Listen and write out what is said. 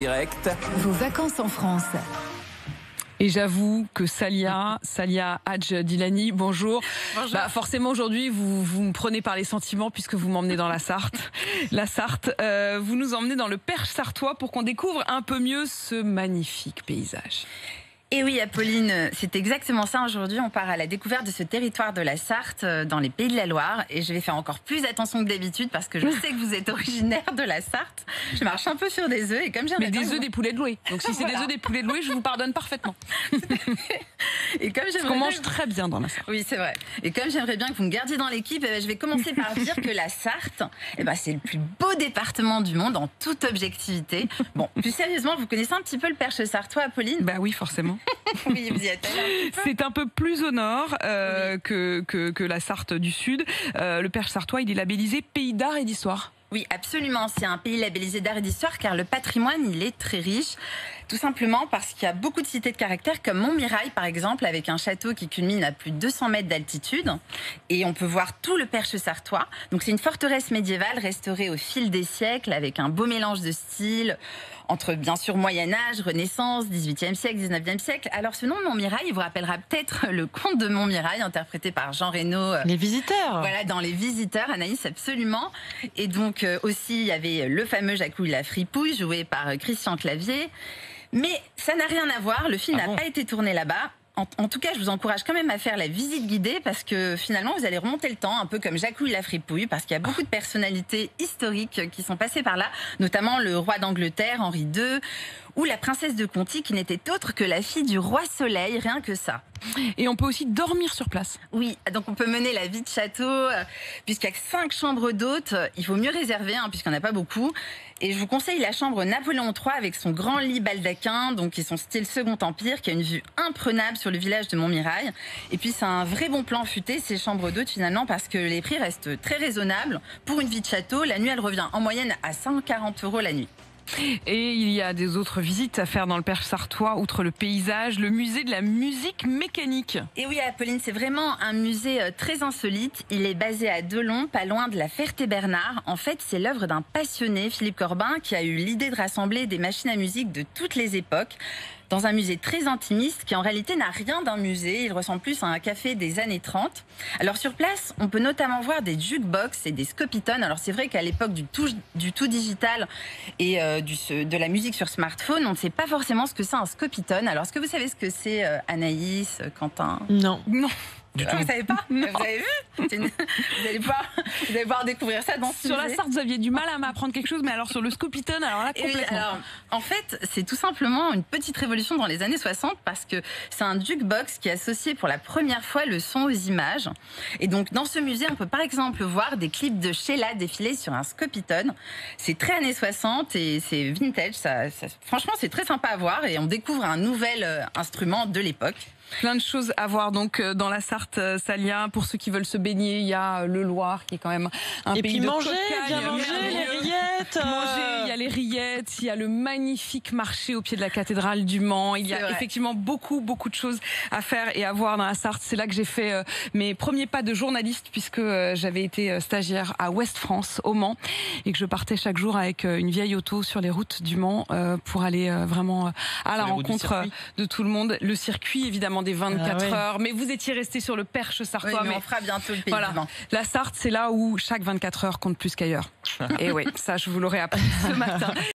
Direct. Vos vacances en France. Et j'avoue que Salia Hadj Dilani, bonjour. Bonjour. Forcément aujourd'hui vous me prenez par les sentiments puisque vous m'emmenez dans la Sarthe. La Sarthe, vous nous emmenez dans le Perche sartois pour qu'on découvre un peu mieux ce magnifique paysage. Et oui, Apolline, c'est exactement ça. Aujourd'hui, on part à la découverte de ce territoire de la Sarthe dans les Pays de la Loire. Et je vais faire encore plus attention que d'habitude parce que je sais que vous êtes originaire de la Sarthe. Je marche un peu sur des œufs et comme j'aimerais Mais des œufs, des poulets de loué. Donc si c'est Voilà. des œufs, des poulets de loué, je vous pardonne parfaitement. Et comme Parce j'aimerais qu'on bien mange très bien dans la Sarthe. Oui, c'est vrai. Et comme j'aimerais bien que vous me gardiez dans l'équipe, je vais commencer par dire que la Sarthe, c'est le plus beau département du monde en toute objectivité. Bon, plus sérieusement, vous connaissez un petit peu le Perche sartois, Apolline? Bah oui, forcément. Oui, vous y êtes allée un petit peu. C'est un peu plus au nord Oui. que la Sarthe du Sud. Le Perche sartois, il est labellisé Pays d'art et d'histoire. Oui, absolument. C'est un pays labellisé d'art et d'histoire car le patrimoine, il est très riche. Tout simplement parce qu'il y a beaucoup de cités de caractère comme Montmirail, par exemple, avec un château qui culmine à plus de 200 mètres d'altitude. Et on peut voir tout le Perche sartois. Donc c'est une forteresse médiévale restaurée au fil des siècles avec un beau mélange de styles entre, bien sûr, Moyen-Âge, Renaissance, 18e siècle, 19e siècle. Alors ce nom de Montmirail, il vous rappellera peut-être le conte de Montmirail, interprété par Jean Reno. Les visiteurs. Voilà, dans Les Visiteurs, Anaïs, absolument. Et donc aussi, il y avait le fameux Jacouille la Fripouille, joué par Christian Clavier. Mais ça n'a rien à voir, le film n'a pas été tourné là-bas. En tout cas, je vous encourage quand même à faire la visite guidée parce que finalement, vous allez remonter le temps, un peu comme Jacouille la Fripouille, parce qu'il y a beaucoup de personnalités historiques qui sont passées par là, notamment le roi d'Angleterre, Henri II, ou la princesse de Conti, qui n'était autre que la fille du roi Soleil, rien que ça. Et on peut aussi dormir sur place. Oui, donc on peut mener la vie de château, puisqu'il y a 5 chambres d'hôtes, il faut mieux réserver, puisqu'il n'y en a pas beaucoup. Et je vous conseille la chambre Napoléon III avec son grand lit baldaquin, donc et son style Second Empire, qui a une vue imprenable sur le village de Montmirail. Et puis c'est un vrai bon plan futé, ces chambres d'hôtes finalement, parce que les prix restent très raisonnables. Pour une vie de château, la nuit elle revient en moyenne à 140 € la nuit. Et il y a des autres visites à faire dans le Perche sartois, outre le paysage, le musée de la musique mécanique. Et oui, Apolline, c'est vraiment un musée très insolite. Il est basé à Delon, pas loin de la Ferté-Bernard. En fait, c'est l'œuvre d'un passionné, Philippe Corbin, qui a eu l'idée de rassembler des machines à musique de toutes les époques dans un musée très intimiste qui en réalité n'a rien d'un musée. Il ressemble plus à un café des années 30. Alors sur place, on peut notamment voir des jukebox et des scopitones. Alors c'est vrai qu'à l'époque du tout digital et de la musique sur smartphone, on ne sait pas forcément ce que c'est un scopitone. Alors est-ce que vous savez ce que c'est, Anaïs, Quentin? Non. Non. Vous savez pas? Vous avez vu? Vous allez pouvoir découvrir ça dans ce Sur la musée. Sarthe, vous aviez du mal à m'apprendre quelque chose, mais alors sur le scopitone, alors là, Et oui, complètement. alors, en fait, c'est tout simplement une petite révolution dans les années 60 parce que c'est un jukebox qui associe pour la première fois le son aux images. Et donc, dans ce musée, on peut par exemple voir des clips de Sheila défiler sur un scopitone. C'est très années 60 et c'est vintage. Franchement, c'est très sympa à voir et on découvre un nouvel instrument de l'époque. Plein de choses à voir donc dans la Sarthe, Salia. Pour ceux qui veulent se baigner, il y a le Loir qui est quand même un Et pays puis de manger, cocagne bien manger, les merveilleux. rillettes. Manger, il y a les rillettes, il y a le magnifique marché au pied de la cathédrale du Mans. Il y C'est a vrai. effectivement beaucoup de choses à faire et à voir dans la Sarthe. C'est là que j'ai fait mes premiers pas de journaliste puisque j'avais été stagiaire à Ouest France, au Mans, et que je partais chaque jour avec une vieille auto sur les routes du Mans pour aller vraiment à la rencontre de tout le monde. Le circuit évidemment des 24 heures. Mais vous étiez resté sur le Perche Oui, sartois. mais on fera bientôt le pays Voilà, du Mans. la Sarthe, c'est là où chaque 24 heures compte plus qu'ailleurs. Et oui, ça, je vous l'aurais appris ce matin.